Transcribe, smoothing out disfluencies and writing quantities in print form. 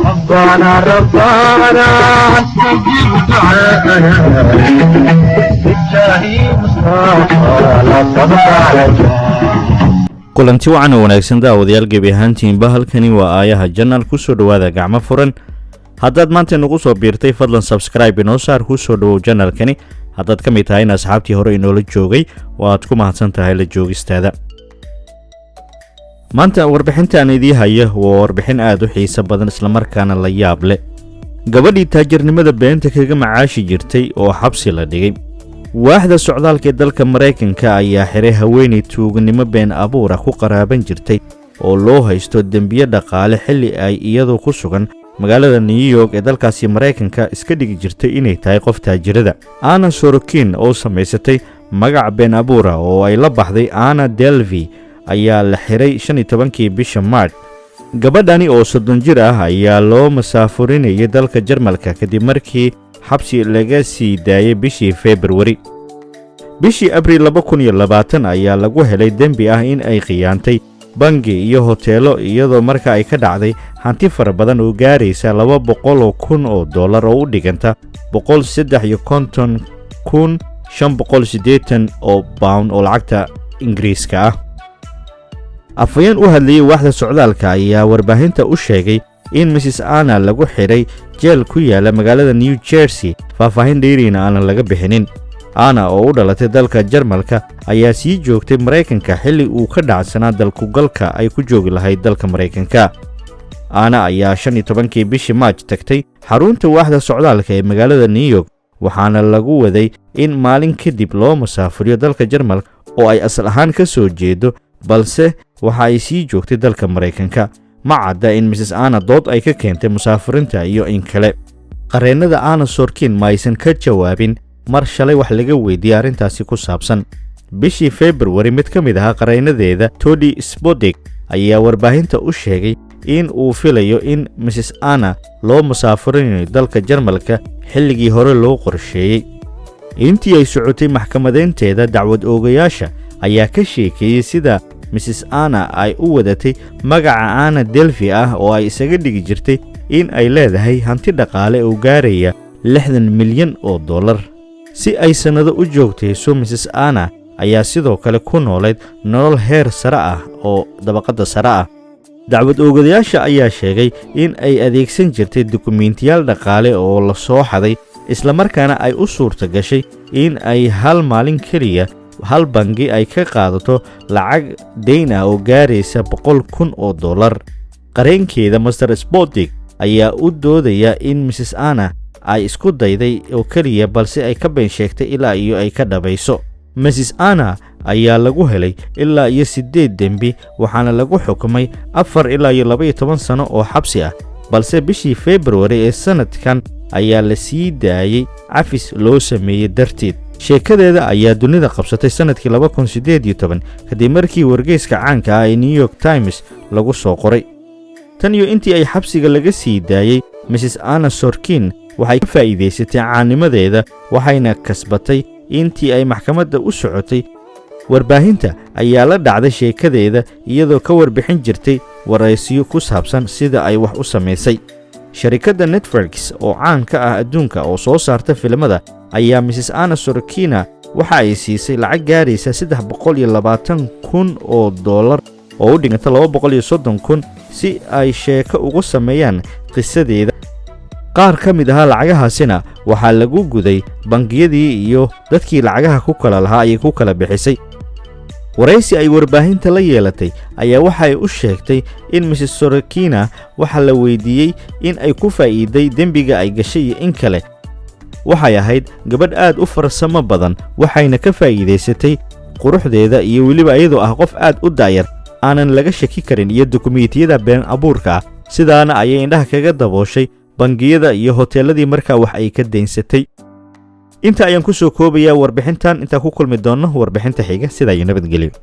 ربنا ربنا استجب دعاءنا بالجاه مصطفى لا صبر علينا. kulanti wacan oo wanaagsan daawadayaal gebi ahaantiinba halkani waa aayaha jannal ku soo dhawaada gacmo furan. haddaad maanta nagu soo biirtay fadlan subscribe inoo saar ku soo dhawow jannalkani haddaad ka mid tahay in asxaabtii hore inoola joogay oo aad ku mahadsan tahay la joogistaada. maanta warbixintaan idii haya waa warbixin aad u xiiso badan islamarkaana la yaab leh. gabadhii taajirnimada beenta kaga macaashi jirtay oo xabsi la dhigay. waaxda socdaalka ee dalka Mareykanka ayaa xiray haweeney tuugnimo been abuur ah ku qaraaban jirtay oo loo haysto dembiyo dhaqaale xilli ay iyadoo ku sugan magaalada New York ee dalkaasi Mareykanka iska dhigi jirtay inay tahay qof taajirada. Anna Sorokin oo samaysatay magac been abuur ah oo ay la baxday Anna Delvey ayaa la xiray 15kii bisha March. gabadhani oo 30 jir ah ayaa loo masaafurinayay dalka Jarmalka kadib markii xabsi laga sii daayay bishii February. bishii Abriil 2020 ayaa lagu helay dembi ah in ay khiyaantay bangi iyo hoteelo iyadoo marka ay ka dhacday hanti fara badan oo gaaraysa $200,000 oo u dhiganta $153,580 oo lacagta Ingiriiska ah. afayeen u hadlayay waaxda socdaalka ayaa warbaahinta u sheegay in Mrs. Anna lagu xiray jeel ku yaala magaalada New Jersey. faahfaahin dheeriina aan laga bixinin. Anna oo u dhalatay dalka Jarmalka ayaa sii joogtay Mareykanka xilli uu ka dhacsanaa dalku galka ay ku joogi lahayd dalka Mareykanka. Anna ayaa 15kii bishii March tagtay xarunta waaxda socdaalka ee magaalada New York waxaana lagu waday in maalin kadib loo masaafuriyo dalka Jarmalka oo ay asal ahaan ka soo jeedo, balse waxa ay sii joogtay dalka Mareykanka. ma cadda in Mrs. Anna dood ay ka keentay musaafirinta iyo in kale. qareennada Anna Sorokin ma aysan ka jawaabin mar shalay wax laga weydiiyay arrintaasi ku saabsan. bishii February mid ka mid ah qareennadeeda Tody Spodek ayaa warbaahinta u sheegay in uu filayo in Mrs. Anna loo musaafirinayo dalka Jarmalka xilligii hore loo qorsheeyay. intii ay socotay maxkamadeynteeda dacwad oogayaasha ayaa ka sheekeeyay sida Mrs. Anna ay u wadatay magaca Anna Delvey ah oo ay isaga dhigi jirtay in ay leedahay hanti dhaqaale oo gaaraya $60 milyan. si ay sanado u joogtayso Mrs. Anna ayaa sidoo kale ku noolayd nolol heer sare ah oo dabaqada sare ah. dacwad oogayaasha ayaa sheegay in ay adeegsan jirtay dukumiintiyaal dhaqaale oo la soo xaday isla markaana ay u suurta gashay in ay hal maalin kaliya hal bangi ay ka qaadato lacag deyn ah oo gaaraysa $100,000. qareenkeeda Mr. Spodek ayaa u doodaya in Mrs. Anna ay isku dayday oo kaliya balse ay ka been sheegtay ilaa iyo ay ka dhabayso. Mrs. Anna ayaa lagu helay ilaa iyo 8 dembi waxaana lagu xukumay 4 ilaa iyo 12 sano oo xabsi ah, balse bishii February ee sanadkan ayaa la sii daayay cafis loo sameeyay darteed. sheekadeeda ayaa dunida qabsatay sanadkii 2018 kadib markii wargeyska caanka ah ee New York Times lagu soo qoray. tan iyo intii ay xabsiga laga sii daayay, Mrs. Anna Sorokin waxay ka faa'iideysatay caanimadeeda waxayna kasbatay intii ay maxkamadda u socotay. warbaahinta ayaa la dhacday sheekadeeda iyadoo ka warbixin jirtay waraysiyo ku saabsan sida ay wax u samaysay. sharikadda Netflix oo caan ka ah adduunka oo soo saarta filimada ayaa Mrs. Anna Sorokin waxa ay siisay lacag gaaraysa $320,000 oo u dhiganta $230,000 si ay sheeko ugu sameeyaan qisadeeda. qaar ka mid ah lacagahaasina waxaa lagu guday bangiyadii iyo dadkii lacagaha ku kala lahaa ay ku kala bixisay. waraysi ay warbaahinta la yeelatay ayaa waxa ay u sheegtay in Mrs. Sorokin waxa la weydiiyay in ay ku faa'iiday dembiga ay gashay iyo in kale. waxay ahayd gabadh aad u farsamo badan waxayna ka faa'iideysatay quruxdeeda iyo weliba iyadoo ah qof aad u daayar aanan laga shaki karin iyo dukumiintiyada been abuurka ah. sidaana ayay indhaha kaga dabooshay bangiyada iyo hoteeladii markaa wax ay ka daynsatay. inta ayaan ku soo koobayaa warbixintan inta ku kulmi doono warbixinta xiga. sida ay nabadgelyo.